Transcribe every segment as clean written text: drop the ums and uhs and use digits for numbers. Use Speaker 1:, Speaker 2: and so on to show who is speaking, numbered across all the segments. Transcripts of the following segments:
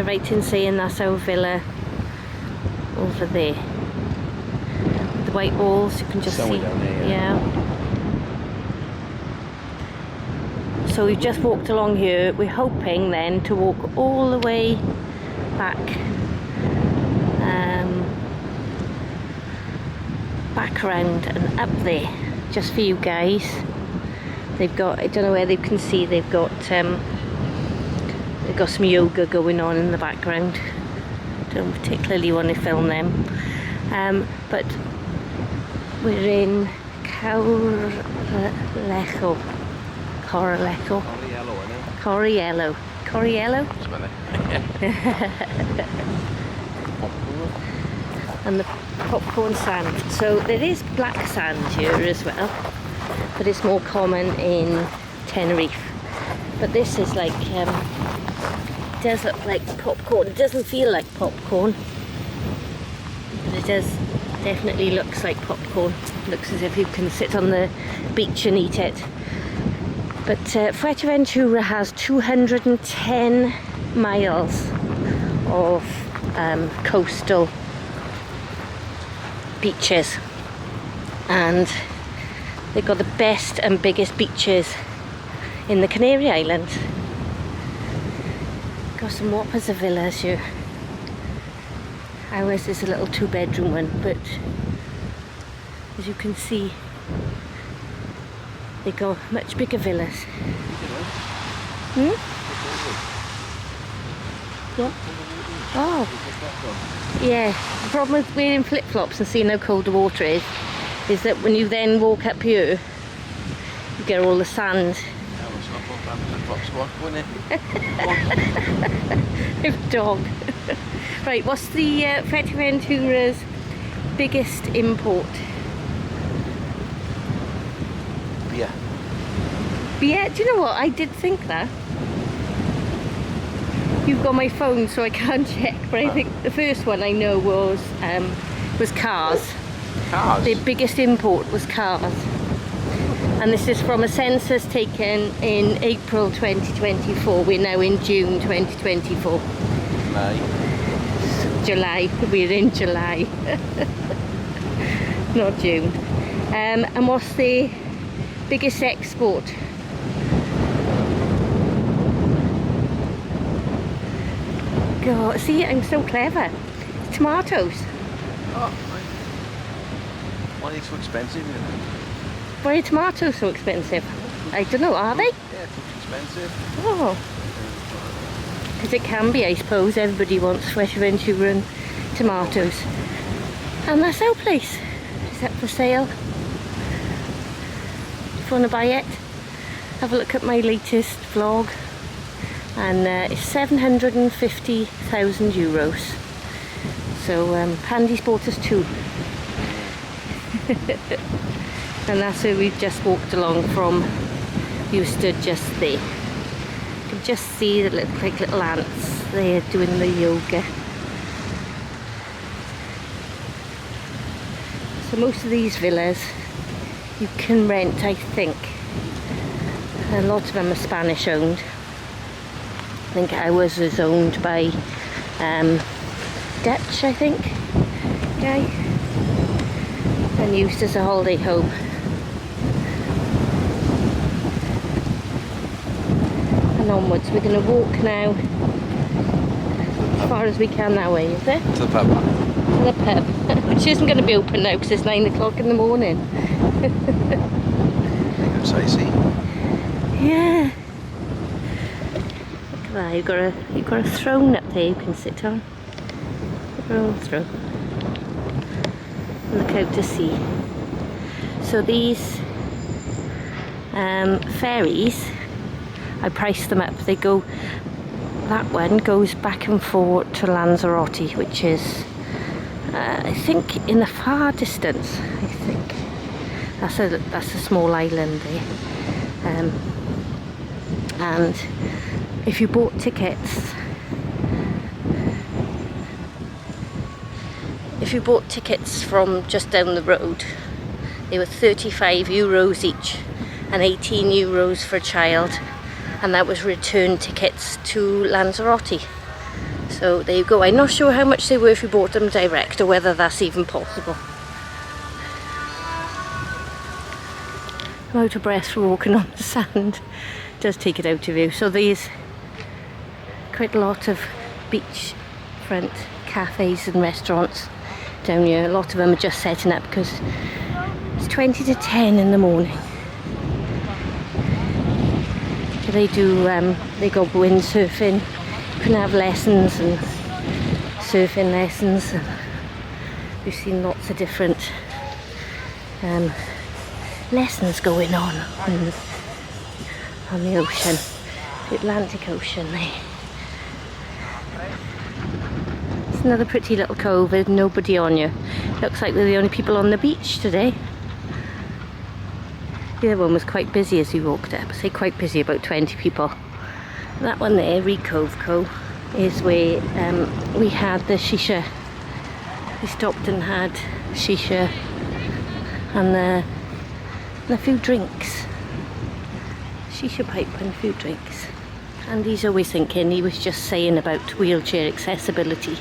Speaker 1: right in saying that's our villa over there. The white walls, you can just see.
Speaker 2: Down there,
Speaker 1: yeah. So we've just walked along here. We're hoping then to walk all the way back, back around and up there, just for you guys. They've got, I don't know where they can see, they've got some yoga going on in the background. Don't particularly want to film them, but we're in Corralejo. Corralejo. Corralejo? And the popcorn sand. So there is black sand here as well, but it's more common in Tenerife. But this is like, it does look like popcorn. It doesn't feel like popcorn, but it does, definitely looks like popcorn. Looks as if you can sit on the beach and eat it. But Fuerteventura has 210 miles of coastal beaches, and they've got the best and biggest beaches in the Canary Islands. Got some whoppers of villas here. Ours is a little 2-bedroom one, but as you can see, they got much bigger villas. Hmm? Yeah. Oh. Yeah. The problem with wearing flip-flops and seeing how cold the water is that when you then walk up here, you get all the sand. Dog. Right, what's the Fuerteventura's biggest import?
Speaker 2: Beer.
Speaker 1: Beer? Do you know what? I did think that. You've got my phone, so I can't check, but I think the first one I know was cars.
Speaker 2: Cars?
Speaker 1: The biggest import was cars. And this is from a census taken in April 2024. We're now in June 2024. July. We're in July. Not June. And what's the biggest export? God, see, I'm so clever. Tomatoes.
Speaker 2: Oh, right. Why are they so expensive?
Speaker 1: Why are tomatoes so expensive? I don't know, are they?
Speaker 2: Yeah, it's expensive.
Speaker 1: Oh. Because it can be, I suppose. Everybody wants Fuerteventura and tomatoes. And that's our place. Is that for sale? If you want to buy it, have a look at my latest vlog. And it's 750,000 euros. So Pandy's bought us 2. And that's where we've just walked along from. You stood just there. You can just see the little ants there doing the yoga. So most of these villas you can rent, I think. A lot of them are Spanish owned. I think ours is owned by Dutch, I think, guy, and used as a holiday home. And onwards, we're going to walk now as far as we can that way, is it?
Speaker 2: To the pub.
Speaker 1: To the pub, which isn't going to be open now because it's 9 o'clock in the morning.
Speaker 2: Sightsee.
Speaker 1: Yeah. There, you've got a throne up there you can sit on. Your own throne. Look out to sea. So these ferries, I priced them up. They go. That one goes back and forth to Lanzarote, which is, I think, in the far distance. I think that's a small island there, and if you bought tickets, from just down the road, they were 35 euros each and 18 euros for a child, and that was return tickets to Lanzarote. So there you go. I'm not sure how much they were if you bought them direct or whether that's even possible. I'm out of breath for walking on the sand. It does take it out of you. So there's quite a lot of beachfront cafes and restaurants down here. A lot of them are just setting up because it's 20 to 10 in the morning. So they go windsurfing. You can have lessons and surfing lessons. And we've seen lots of different lessons going on the ocean, the Atlantic Ocean there. It's another pretty little cove with nobody on you. Looks like we're the only people on the beach today. The other one was quite busy as we walked up. I say quite busy, about 20 people. That one there, Recove Co, is where we had the shisha. We stopped and had shisha and a few drinks. Shisha pipe and a few drinks. And he's always thinking, he was just saying about wheelchair accessibility.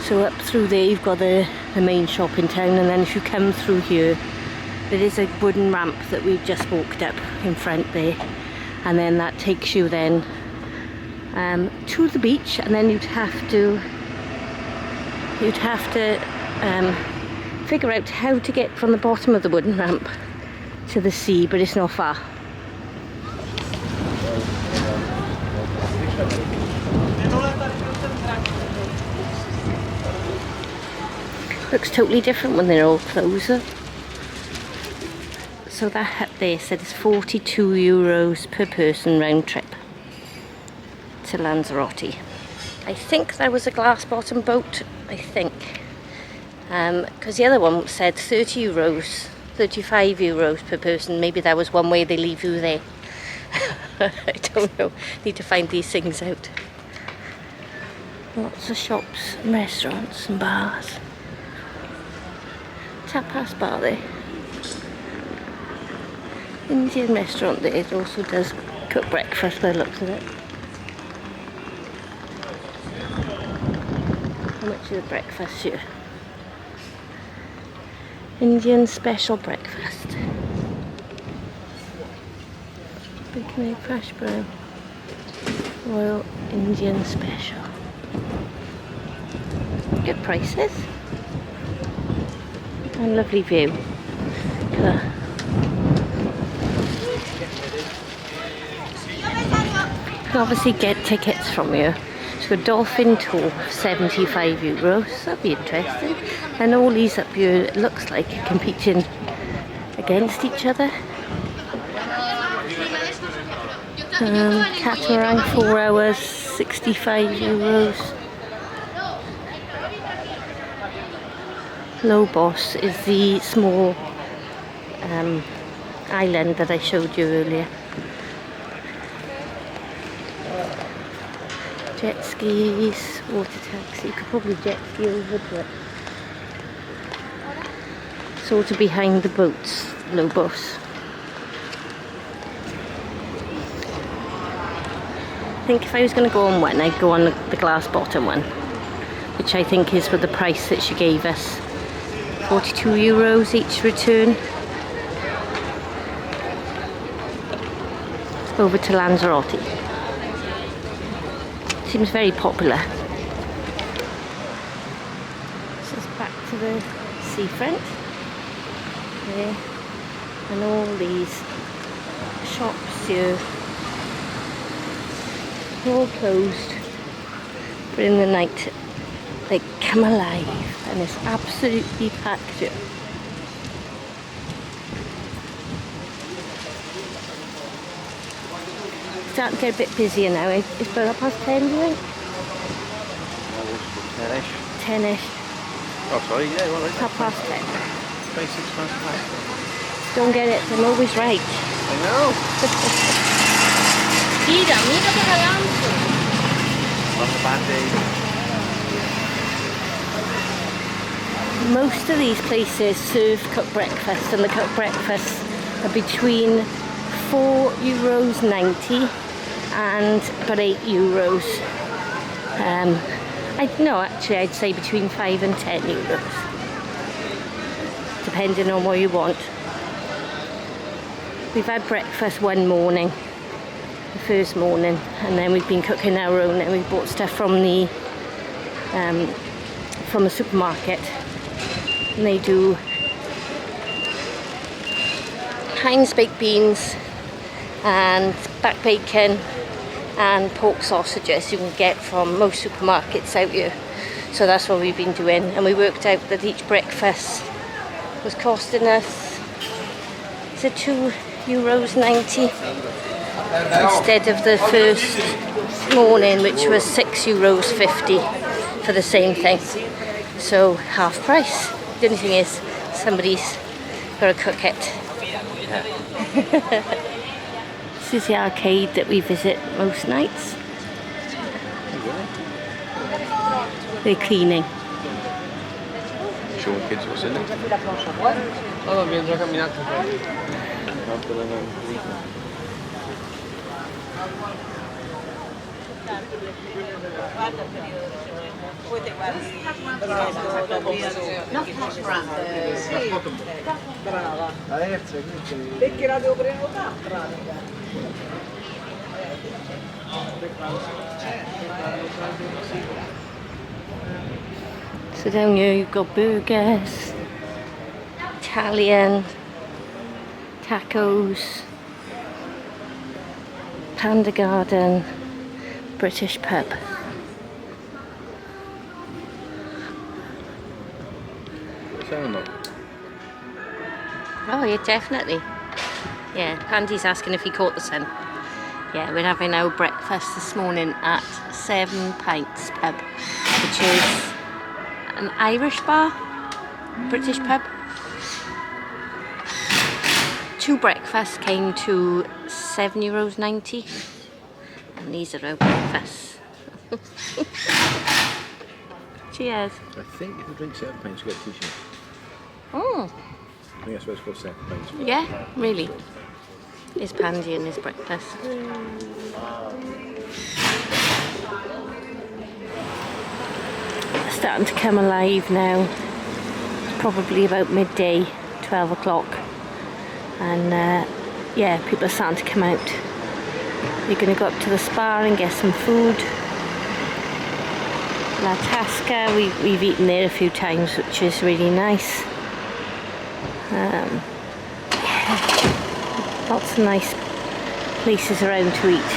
Speaker 1: So up through there you've got the main shop in town, and then if you come through here there is a wooden ramp that we've just walked up in front there, and then that takes you then to the beach, and then you'd have to figure out how to get from the bottom of the wooden ramp to the sea, but it's not far. Looks totally different when they're all closer. So that hut there said it's €42 per person round trip to Lanzarote. I think that was a glass bottom boat, I think. Because the other one said €30, €35 per person. Maybe that was one way they leave you there. I don't know. Need to find these things out. Lots of shops and restaurants and bars. Tapas bar there. Indian restaurant there. It also does cook breakfast by the looks of it. How much is the breakfast here? Indian special breakfast. Bacon egg hash brown. Royal Indian special. Good prices. And lovely view. Look at that. You can obviously get tickets from here. So a dolphin tour, €75. That'd be interesting. And all these up here, it looks like competing against each other. Catamaran 4 hours, €65. Lobos is the small island that I showed you earlier. Jet skis, water taxi. You could probably jet ski over to it. Sort of behind the boats, Lobos. I think if I was going to go on one, I'd go on the glass bottom one, which I think is for the price that she gave us. €42 each return. Over to Lanzarote. Seems very popular. This is back to the seafront. There. And all these shops here all closed, but in the night they come alive and it's absolutely packed here. Starting to get a bit busier now. It's about 10:30, do you think?
Speaker 2: 10ish.
Speaker 1: 10ish.
Speaker 2: Oh, sorry, yeah, well, it's
Speaker 1: 10:30.
Speaker 2: 26 minutes past.
Speaker 1: Don't get it, I'm always right.
Speaker 2: I know. On a bad day.
Speaker 1: Most of these places serve cooked breakfast, and the cooked breakfasts are between €4.90 and about €8. I'd say between 5 and €10, depending on what you want. We've had breakfast one morning, the first morning, and then we've been cooking our own, and we bought stuff from the supermarket, and they do Heinz baked beans and back bacon and pork sausages you can get from most supermarkets out here. So that's what we've been doing, and we worked out that each breakfast was costing us, is it €2.90 instead of the first morning, which was €6.50 for the same thing. So half price. The only thing is somebody's got to cook it. This is the arcade that we visit most nights. They're cleaning.
Speaker 2: Showing kids what's in it.
Speaker 3: Perché la devo prenotare?
Speaker 1: So down here you've got burgers, Italian, tacos, Panda Garden, British pub.
Speaker 2: Sound like.
Speaker 1: Oh yeah, definitely. Yeah, Pandy's asking if he caught the sun. Yeah, we're having our breakfast this morning at 7 Pints pub, which is an Irish bar, British pub. 2 breakfasts came to €7.90, and these are our breakfasts. Cheers.
Speaker 2: I think if you drink 7 pints, you get a t-shirt.
Speaker 1: Oh.
Speaker 2: I think that's what it's called, 7 pints.
Speaker 1: Yeah, really. Here's Pandy and his breakfast. Starting to come alive now. It's probably about midday, 12 o'clock. And yeah, people are starting to come out. We're going to go up to the spa and get some food. La Tasca, we've eaten there a few times, which is really nice. Lots of nice places around to eat.